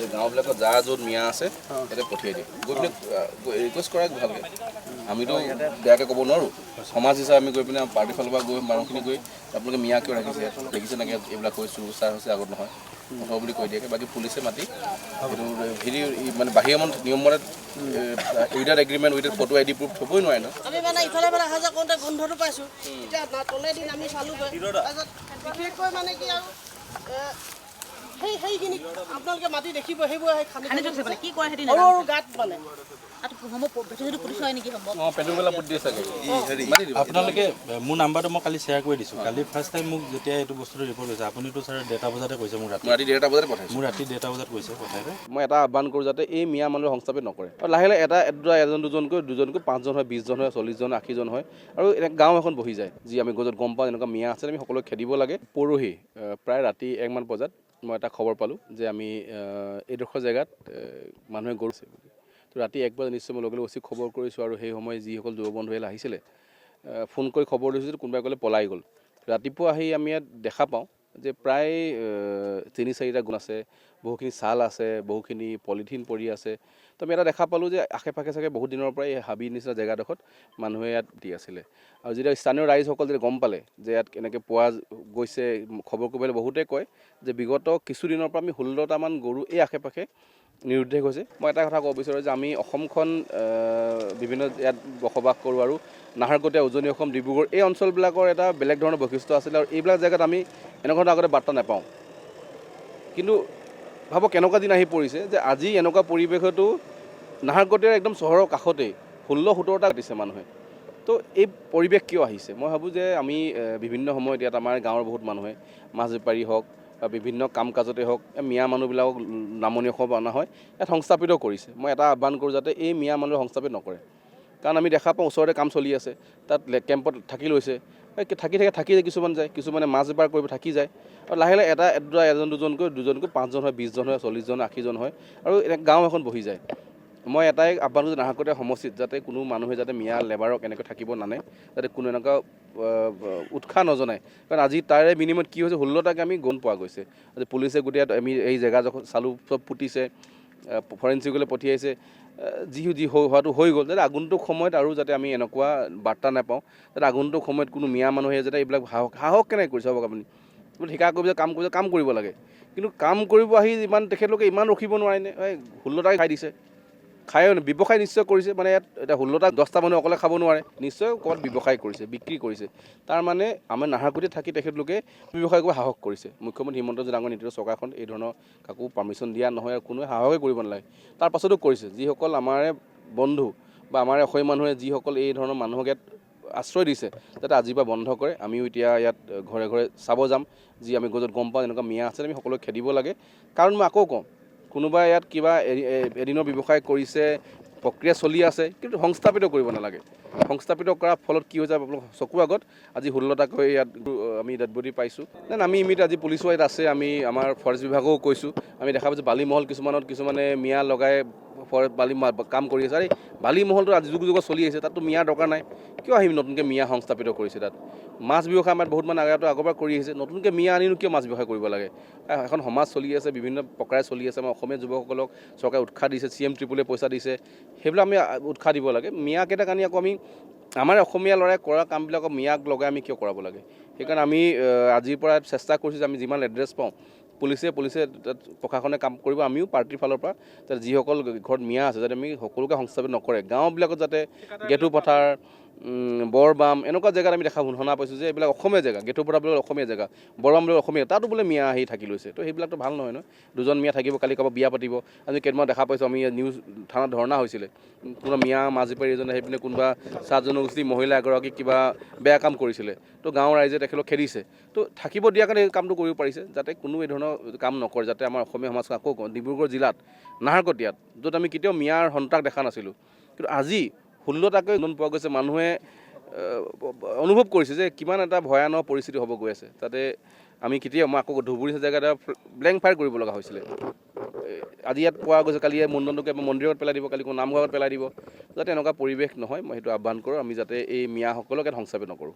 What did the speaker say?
যে গাঁওবিলাকত যা য'ত মিয়া আছে তাতে পঠিয়াই দিয়ে গৈ পিনে ৰিকুৱেষ্ট কৰাক ভালকৈ আমিতো বেয়াকৈ ক'ব নোৱাৰোঁ সমাজ হিচাপে আমি গৈ পিনে পাৰ্টিৰ ফালৰ পৰা গৈ মানুহখিনি গৈ আপোনালোকে মিয়া কিয় ৰাখিছে দেখিছে নেকি এইবিলাক কৈছোঁ চাৰ হৈছে আগত নহয় নথওঁ বুলি কৈ দিয়াকৈ বাকী পুলিচে মাতি এইটো হেৰি মানে বাহিৰৰ নিয়ম মতে without agreement without photo ID proof থ'বই নোৱাৰে ন আমি মানে ইফালে মানে অহা যোৱা কৰোঁতে গোন্ধটো পাইছোঁ এতিয়া তলেদিন আমি চালোগৈ তাৰপিছত বিশেষকৈ মানে কি আৰু সেইখিনি আপোনালোকে মাতি দেখিব সেইবোৰ খানি থৈছে মানে কি কৰে সেইটো সৰু গাঁত মানে আপোনালোকে মোৰ নাম্বাৰটো মই কালি শ্বেয়াৰ কৰি দিছোঁ কালি ফাৰ্ষ্ট টাইম মোক যেতিয়া এইটো বস্তুটো ৰিপৰ্ট কৰিছে আপুনিতো ছাৰ 1:30 বজাতে কৈছে মোক ৰাতি 1:30 বজাতে পঠাইছে মোৰ ৰাতি 1:30 বজাত কৈছে পঠাইছে মই এটা আহ্বান কৰোঁ যাতে এই মিয়া মানুহৰ সংস্থাপিত নকৰে আৰু লাহে লাহে এজন দুজনকৈ 5জন হয় 20জন হয় 40জন 80জন হয় আৰু এনেকৈ গাঁও এখন বহি যায় যি আমি য'ত গম পাওঁ এনেকুৱা মিয়া আছে আমি সকলোকে খেদিব লাগে পৰহি প্ৰায় ৰাতি 1 মান বজাত মই এটা খবৰ পালোঁ যে আমি এইডোখৰ জেগাত মানুহে গৰুছে তো ৰাতি 1 বজাত নিশ্চয় মই লগে লগে খবৰ কৰিছোঁ আৰু সেই সময় যিসকল যুৱ বন্ধুৱে আহিছিলে ফোন কৰি খবৰ দিছোঁ যে কোনোবাই ক'লে পলাই গ'ল ৰাতিপুৱা আহি আমি ইয়াত দেখা পাওঁ যে প্ৰায় 3-4টা গুণ আছে বহুখিনি ছাল আছে বহুখিনি পলিথিন পৰি আছে তো আমি এটা দেখা পালোঁ যে আশে পাশে চাগে বহুত দিনৰ পৰাই এই হাবিৰ নিচিনা জেগাডোখৰত মানুহে ইয়াত দি আছিলে আৰু যেতিয়া স্থানীয় ৰাইজসকল যেতিয়া গম পালে যে ইয়াত এনেকৈ পোৱা গৈছে খবৰ কৰিবলৈ বহুতে কয় যে বিগত কিছুদিনৰ পৰা আমি 16টামান গৰু এই আশে পাশে নিৰুদ্ধে হৈছে মই এটা কথা ক'ব বিচাৰোঁ যে আমি অসমখন বিভিন্ন ইয়াত বসবাস কৰোঁ আৰু নাহৰকটীয়া উজনি অসম ডিব্ৰুগড় এই অঞ্চলবিলাকৰ এটা বেলেগ ধৰণৰ বৈশিষ্ট্য আছিলে আৰু এইবিলাক জেগাত আমি এনেকুৱা ধৰণৰ আগতে বাৰ্তা নাপাওঁ কিন্তু ভাবক কেনেকুৱা দিন আহি পৰিছে যে আজি এনেকুৱা পৰিৱেশতো নাহৰকটীয়াৰ একদম চহৰৰ কাষতেই 16-17টা কাটিছে মানুহে তো এই পৰিৱেশ কিয় আহিছে মই ভাবোঁ যে আমি বিভিন্ন সময়ত ইয়াত আমাৰ গাঁৱৰ বহুত মানুহে মাছ বেপাৰী হওক বা বিভিন্ন কাম কাজতে হওক মিয়া মানুহবিলাকক নামনি অসমৰ অনা হয় ইয়াত সংস্থাপিত কৰিছে মই এটা আহ্বান কৰোঁ যাতে এই মিয়া মানুহ সংস্থাপিত নকৰে কাৰণ আমি দেখা পাওঁ ওচৰতে কাম চলি আছে তাত কেম্পত থাকি লৈছে থাকি যায় কিছুমানে মাছ বেপাৰ কৰিব থাকি যায় আৰু লাহে লাহে এজন দুজনকৈ 5জন হয় 20জন হয় 40জন 80জন হয় আৰু গাঁও এখন বহি যায় মই এটাই আহ্বান কৰোঁ নাহৰকটীয়া সমষ্টিত যাতে কোনো মানুহে যাতে মিয়া লেবাৰক এনেকৈ থাকিব নানে যাতে কোনো এনেকুৱা উৎসাহ নজনায় কাৰণ আজি তাৰে বিনিময়ত কি হৈছে 16টাকে আমি গম পোৱা গৈছে আজি পুলিচে গোটেই আমি এই জেগা চালোঁ চব পুতিছে ফৰেঞ্চিকলৈ পঠিয়াইছে যি হোৱাটো হৈ গ'ল যাতে আগন্তুক সময়ত আৰু যাতে আমি এনেকুৱা বাৰ্তা নাপাওঁ যাতে আগন্তুক সময়ত কোনো মিয়া মানুহে যাতে এইবিলাক সাহস কেনেকৈ কৰিছে হ'ব আপুনি ঠিকা কৰিব কাম কৰিব লাগে কিন্তু কাম কৰিব আহি তেখেতলোকে ইমান ৰখিব নোৱাৰেনে 16টাকে খাই দিছে খায়ো ব্যৱসায় নিশ্চয় কৰিছে মানে ইয়াত এতিয়া 16টা 10টা মানুহ অকলে খাব নোৱাৰে নিশ্চয় ক'ৰবাত ব্যৱসায় কৰিছে বিক্ৰী কৰিছে তাৰ মানে আমাৰ নাহৰকটীয়াত থাকি তেখেতলোকে ব্যৱসায় কৰিব সাহস কৰিছে মুখ্যমন্ত্ৰী হিমন্ত বিশ্ব ডাঙৰ নীতিৰ চৰকাৰখন এই ধৰণৰ কাকো পাৰ্মিশ্যন দিয়া নহয় আৰু কোনোৱে সাহসে কৰিব নালাগে তাৰ পাছতো কৰিছে যিসকল আমাৰে বন্ধু বা আমাৰ অসমীয়া মানুহে যিসকল এই ধৰণৰ মানুহক ইয়াত আশ্ৰয় দিছে যাতে আজিৰ পৰা বন্ধ কৰে আমিও এতিয়া ইয়াত ঘৰে ঘৰে চাব যাম যি আমি য'ত গম পাওঁ এনেকুৱা মিয়া আছে আমি সকলোকে খেদিব লাগে কাৰণ মই আকৌ কওঁ কোনোবাই ইয়াত কিবা এদিনৰ ব্যৱসায় কৰিছে প্ৰক্ৰিয়া চলি আছে কিন্তু সংস্থাপিত কৰিব নালাগে সংস্থাপিত কৰাৰ ফলত কি হৈছে আপোনালোক চকুৰ আগত আজি 16টাকৈ ইয়াত আমি ডেড বডি পাইছোঁ আমি ইমিডিয়েট আজি পুলিচো ইয়াত আছে আমি আমাৰ ফৰেষ্ট বিভাগেও কৈছোঁ আমি দেখা পাইছোঁ বালিমহল কিছুমানে মিয়া লগাই বালি কাম কৰি আছে বালিমহলটো আজি যুগত চলি আছে তাততো মিয়াৰ দৰকাৰ নাই কিয় আহিম নতুনকৈ মিয়া সংস্থাপিত কৰিছে তাত মাছ ব্যৱসায় আমাৰ বহুত মানুহ আগৰ পৰা কৰি আহিছে নতুনকৈ মিয়া আনিনো কিয় মাছ ব্যৱসায় কৰিব লাগে এখন সমাজ চলি আছে বিভিন্ন প্ৰকাৰে চলি আছে আমাৰ অসমীয়া যুৱকসকলক চৰকাৰে উৎসাহ দিছে CM ট্ৰিপুলে পইচা দিছে সেইবিলাক আমি উৎসাহ দিব লাগে মিয়াকেইটাক আনি আকৌ আমি আমাৰ অসমীয়া ল'ৰাই কৰা কামবিলাকক মিয়াক লগাই আমি কিয় কৰাব লাগে সেইকাৰণে আমি আজিৰ পৰা চেষ্টা কৰিছোঁ যে আমি যিমান এড্ৰেছ পাওঁ পুলিচে তাত প্ৰশাসনে কাম কৰিব আমিও পাৰ্টিৰ ফালৰ পৰা যাতে যিসকল ঘৰত মিয়া আছে যাতে আমি সকলোকে সংস্থাপিত নকৰে গাঁওবিলাকত যাতে গেটু পথাৰ বৰবাম এনেকুৱা জেগাত আমি শুনা পাইছোঁ যে এইবিলাক অসমীয়া জেগা গেটু পথাৰ বোলে অসমীয়া জেগা বৰবাম বোলে অসমীয়া তাতো বোলে মিয়া আহি থাকি লৈছে তো সেইবিলাকতো ভাল নহয় ন দুজন মিয়া থাকিব কালি কাৰোবাৰ বিয়া পাতিব আজি কেইদিনমান দেখা পাইছোঁ আমি নিউজ থানাত ধৰ্ণা হৈছিলে কোনোবা মিয়া মাছ বেপাৰী এজনে আহি পিনে কোনোবা চাহ জনগোষ্ঠীৰ মহিলা এগৰাকীক কিবা বেয়া কাম কৰিছিলে তো গাঁৱৰ ৰাইজে তেখেতক খেদিছে তো থাকিব দিয়াৰ কাৰণে এই কামটো কৰিব পাৰিছে যাতে কোনো এই ধৰণৰ কাম নকৰে যাতে আমাৰ অসমীয়া সমাজখন আকৌ ডিব্ৰুগড় জিলাত নাহৰকটীয়াত য'ত আমি কেতিয়াও মিয়াৰ সন্ত্ৰাস দেখা নাছিলোঁ কিন্তু আজি 16টাকৈ লোন পোৱা গৈছে মানুহে অনুভৱ কৰিছে যে কিমান এটা ভয়ানক পৰিস্থিতি হ'ব গৈ আছে তাতে আমি মই আকৌ ধুবুৰী জেগাত ব্লেংক ফায়াৰ কৰিব লগা হৈছিলে আজি ইয়াত পোৱা গৈছে কালি মুণ্ডনটোকে মন্দিৰত পেলাই দিব কালি কোনো নামঘৰত পেলাই দিব যাতে এনেকুৱা পৰিৱেশ নহয় মই সেইটো আহ্বান কৰোঁ আমি যাতে এই মিয়াসকলক ইয়াত সংস্থাপিত নকৰোঁ